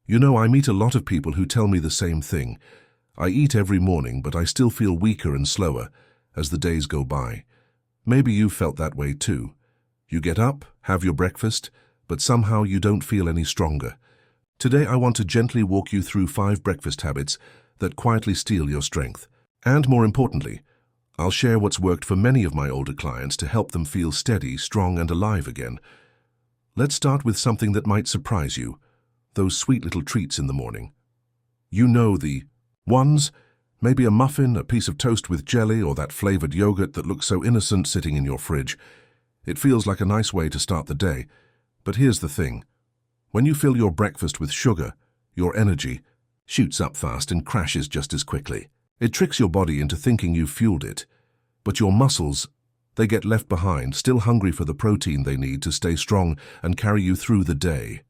You know, I meet a lot of people who tell me the same thing. I eat every morning, but I still feel weaker and slower as the days go by. Maybe you've felt that way too. You get up, have your breakfast, but somehow you don't feel any stronger. Today I want to gently walk you through 5 breakfast habits that quietly steal your strength. And more importantly, I'll share what's worked for many of my older clients to help them feel steady, strong, and alive again. Let's start with something that might surprise you, those sweet little treats in the morning. You know the ones, maybe a muffin, a piece of toast with jelly, or that flavored yogurt that looks so innocent sitting in your fridge. It feels like a nice way to start the day. But here's the thing. When you fill your breakfast with sugar, your energy shoots up fast and crashes just as quickly. It tricks your body into thinking you've fueled it. But your muscles, they get left behind, still hungry for the protein they need to stay strong and carry you through the day.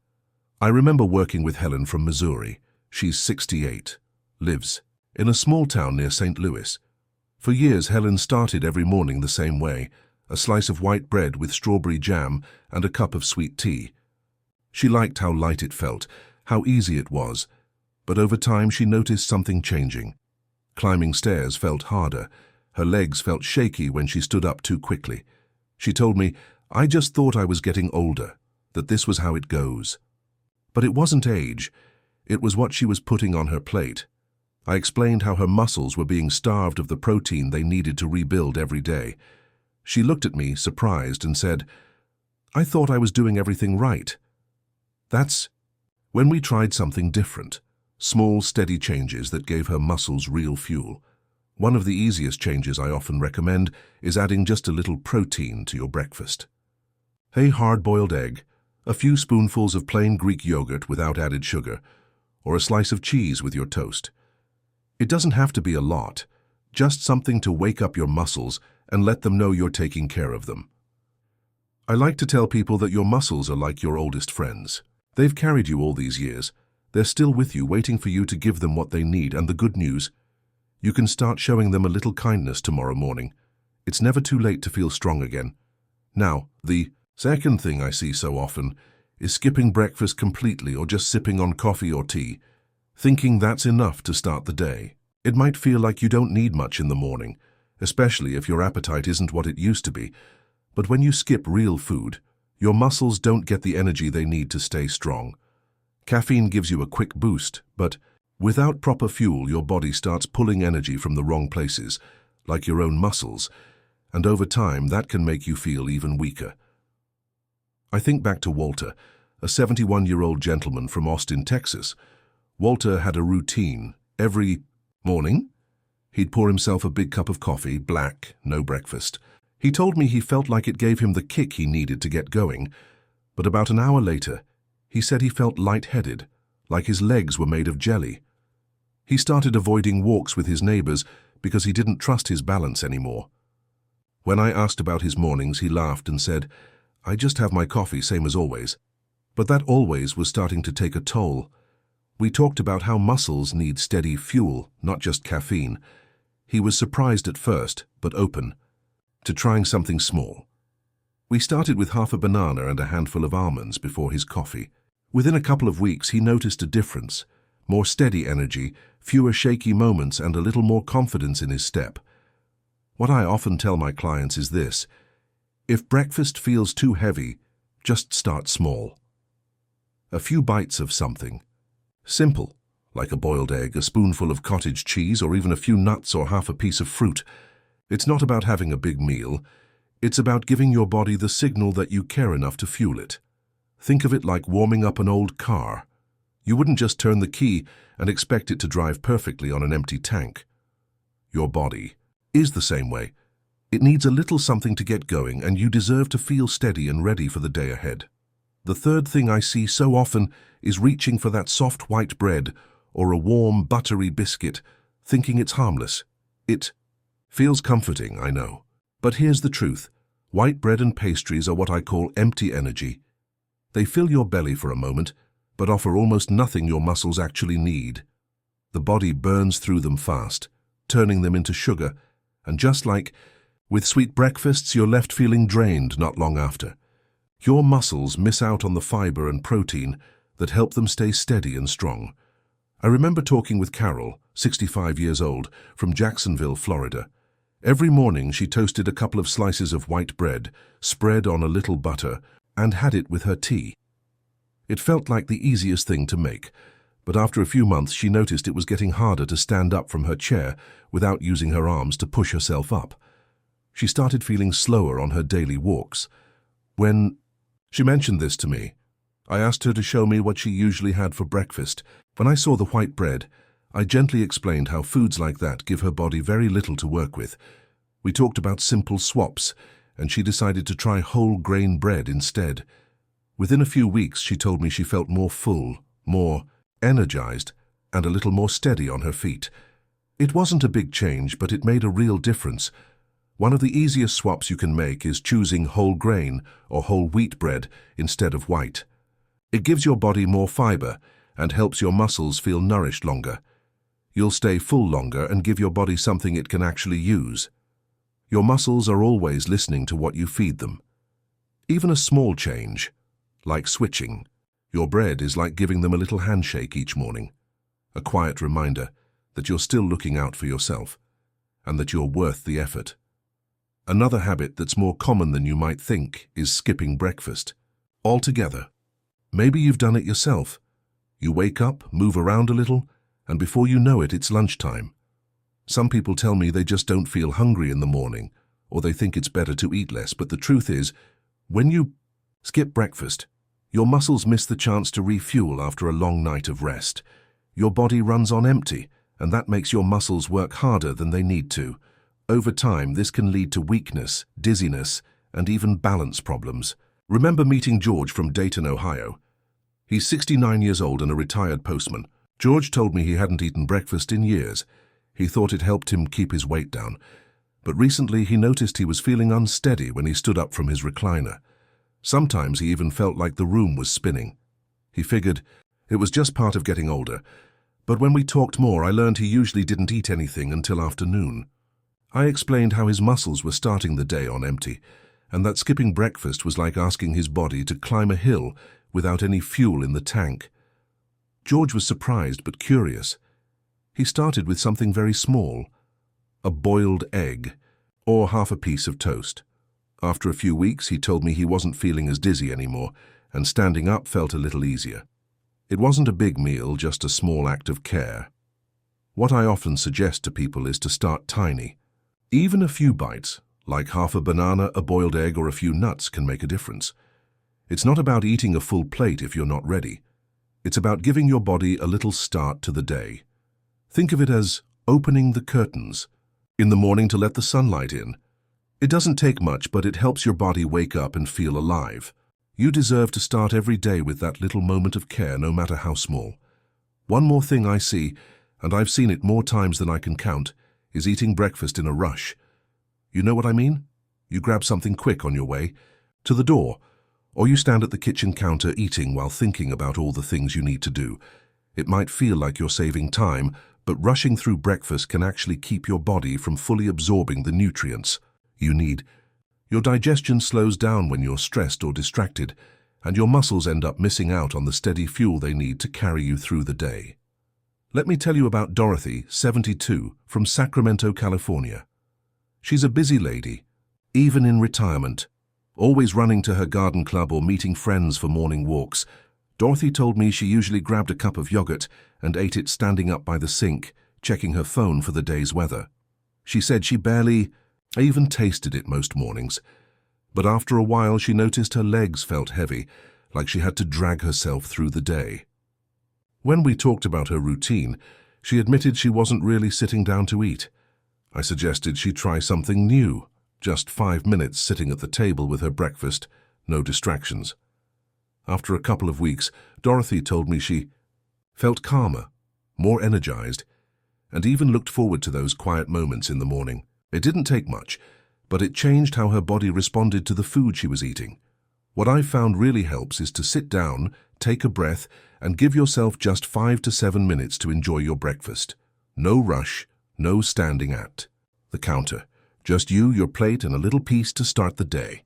I remember working with Helen from Missouri. She's 68, lives in a small town near St. Louis. For years, Helen started every morning the same way, a slice of white bread with strawberry jam and a cup of sweet tea. She liked how light it felt, how easy it was, but over time she noticed something changing. Climbing stairs felt harder. Her legs felt shaky when she stood up too quickly. She told me, "I just thought I was getting older, that this was how it goes." But it wasn't age. It was what she was putting on her plate. I explained how her muscles were being starved of the protein they needed to rebuild every day. She looked at me, surprised, and said, "I thought I was doing everything right." That's when we tried something different, small, steady changes that gave her muscles real fuel. One of the easiest changes I often recommend is adding just a little protein to your breakfast. A hard-boiled egg, a few spoonfuls of plain Greek yogurt without added sugar, or a slice of cheese with your toast. It doesn't have to be a lot, just something to wake up your muscles and let them know you're taking care of them. I like to tell people that your muscles are like your oldest friends. They've carried you all these years. They're still with you, waiting for you to give them what they need, and the good news, you can start showing them a little kindness tomorrow morning. It's never too late to feel strong again. Now, the second thing I see so often is skipping breakfast completely or just sipping on coffee or tea, thinking that's enough to start the day. It might feel like you don't need much in the morning, especially if your appetite isn't what it used to be. But when you skip real food, your muscles don't get the energy they need to stay strong. Caffeine gives you a quick boost, but without proper fuel, your body starts pulling energy from the wrong places, like your own muscles, and over time that can make you feel even weaker. I think back to Walter, a 71-year-old gentleman from Austin, Texas. Walter had a routine. Every morning, he'd pour himself a big cup of coffee, black, no breakfast. He told me he felt like it gave him the kick he needed to get going, but about an hour later, he said he felt lightheaded, like his legs were made of jelly. He started avoiding walks with his neighbors because he didn't trust his balance anymore. When I asked about his mornings, he laughed and said, "I just have my coffee, same as always." But that always was starting to take a toll. We talked about how muscles need steady fuel, not just caffeine. He was surprised at first, but open to trying something small. We started with half a banana and a handful of almonds before his coffee. Within a couple of weeks, he noticed a difference. More steady energy, fewer shaky moments, and a little more confidence in his step. What I often tell my clients is this: if breakfast feels too heavy, just start small. A few bites of something simple, like a boiled egg, a spoonful of cottage cheese, or even a few nuts or half a piece of fruit. It's not about having a big meal. It's about giving your body the signal that you care enough to fuel it. Think of it like warming up an old car. You wouldn't just turn the key and expect it to drive perfectly on an empty tank. Your body is the same way. It needs a little something to get going, and you deserve to feel steady and ready for the day ahead. The third thing I see so often is reaching for that soft white bread or a warm, buttery biscuit, thinking it's harmless. It feels comforting, I know. But here's the truth. White bread and pastries are what I call empty energy. They fill your belly for a moment, but offer almost nothing your muscles actually need. The body burns through them fast, turning them into sugar, and just like with sweet breakfasts, you're left feeling drained not long after. Your muscles miss out on the fiber and protein that help them stay steady and strong. I remember talking with Carol, 65 years old, from Jacksonville, Florida. Every morning she toasted a couple of slices of white bread, spread on a little butter, and had it with her tea. It felt like the easiest thing to make, but after a few months she noticed it was getting harder to stand up from her chair without using her arms to push herself up. She started feeling slower on her daily walks. When she mentioned this to me, I asked her to show me what she usually had for breakfast. When I saw the white bread, I gently explained how foods like that give her body very little to work with. We talked about simple swaps, and she decided to try whole grain bread instead. Within a few weeks, she told me she felt more full, more energized, and a little more steady on her feet. It wasn't a big change, but it made a real difference. One of the easiest swaps you can make is choosing whole grain or whole wheat bread instead of white. It gives your body more fiber and helps your muscles feel nourished longer. You'll stay full longer and give your body something it can actually use. Your muscles are always listening to what you feed them. Even a small change, like switching your bread, is like giving them a little handshake each morning, a quiet reminder that you're still looking out for yourself and that you're worth the effort. Another habit that's more common than you might think is skipping breakfast altogether. Maybe you've done it yourself. You wake up, move around a little, and before you know it, it's lunchtime. Some people tell me they just don't feel hungry in the morning, or they think it's better to eat less, but the truth is, when you skip breakfast, your muscles miss the chance to refuel after a long night of rest. Your body runs on empty, and that makes your muscles work harder than they need to. Over time, this can lead to weakness, dizziness, and even balance problems. Remember meeting George from Dayton, Ohio. He's 69 years old and a retired postman. George told me he hadn't eaten breakfast in years. He thought it helped him keep his weight down. But recently he noticed he was feeling unsteady when he stood up from his recliner. Sometimes he even felt like the room was spinning. He figured it was just part of getting older. But when we talked more, I learned he usually didn't eat anything until afternoon. I explained how his muscles were starting the day on empty, and that skipping breakfast was like asking his body to climb a hill without any fuel in the tank. George was surprised but curious. He started with something very small, a boiled egg, or half a piece of toast. After a few weeks, he told me he wasn't feeling as dizzy anymore, and standing up felt a little easier. It wasn't a big meal, just a small act of care. What I often suggest to people is to start tiny. Even a few bites, like half a banana, a boiled egg, or a few nuts, can make a difference. It's not about eating a full plate if you're not ready. It's about giving your body a little start to the day. Think of it as opening the curtains in the morning to let the sunlight in. It doesn't take much, but it helps your body wake up and feel alive. You deserve to start every day with that little moment of care, no matter how small. One more thing I see, and I've seen it more times than I can count, is eating breakfast in a rush. You know what I mean? You grab something quick on your way to the door, or you stand at the kitchen counter eating while thinking about all the things you need to do. It might feel like you're saving time, but rushing through breakfast can actually keep your body from fully absorbing the nutrients you need. Your digestion slows down when you're stressed or distracted, and your muscles end up missing out on the steady fuel they need to carry you through the day. Let me tell you about Dorothy, 72, from Sacramento, California. She's a busy lady, even in retirement, always running to her garden club or meeting friends for morning walks. Dorothy told me she usually grabbed a cup of yogurt and ate it standing up by the sink, checking her phone for the day's weather. She said she barely even tasted it most mornings, but after a while she noticed her legs felt heavy, like she had to drag herself through the day. When we talked about her routine, she admitted she wasn't really sitting down to eat. I suggested she try something new, just 5 minutes sitting at the table with her breakfast, no distractions. After a couple of weeks, Dorothy told me she felt calmer, more energized, and even looked forward to those quiet moments in the morning. It didn't take much, but it changed how her body responded to the food she was eating. What I've found really helps is to sit down, take a breath, and give yourself just 5 to 7 minutes to enjoy your breakfast. No rush, no standing at the counter. Just you, your plate, and a little piece to start the day.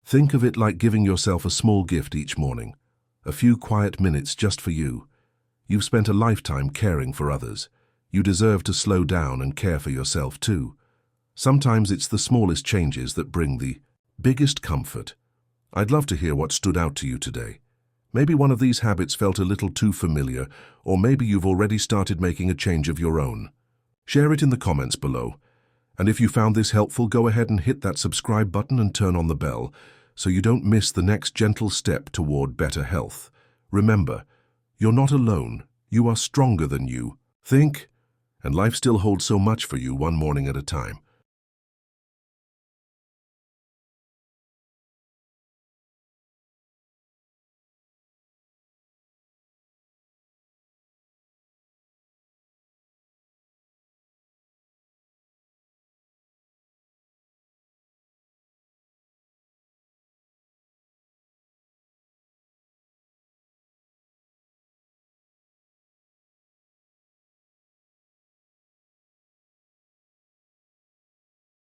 Think of it like giving yourself a small gift each morning, A few quiet minutes just for you. You've spent a lifetime caring for others. You deserve to slow down and care for yourself too. Sometimes it's the smallest changes that bring the biggest comfort. I'd love to hear what stood out to you today. Maybe one of these habits felt a little too familiar, or maybe you've already started making a change of your own. Share it in the comments below. And if you found this helpful, go ahead and hit that subscribe button and turn on the bell so you don't miss the next gentle step toward better health. Remember, you're not alone. You are stronger than you think, and life still holds so much for you, one morning at a time.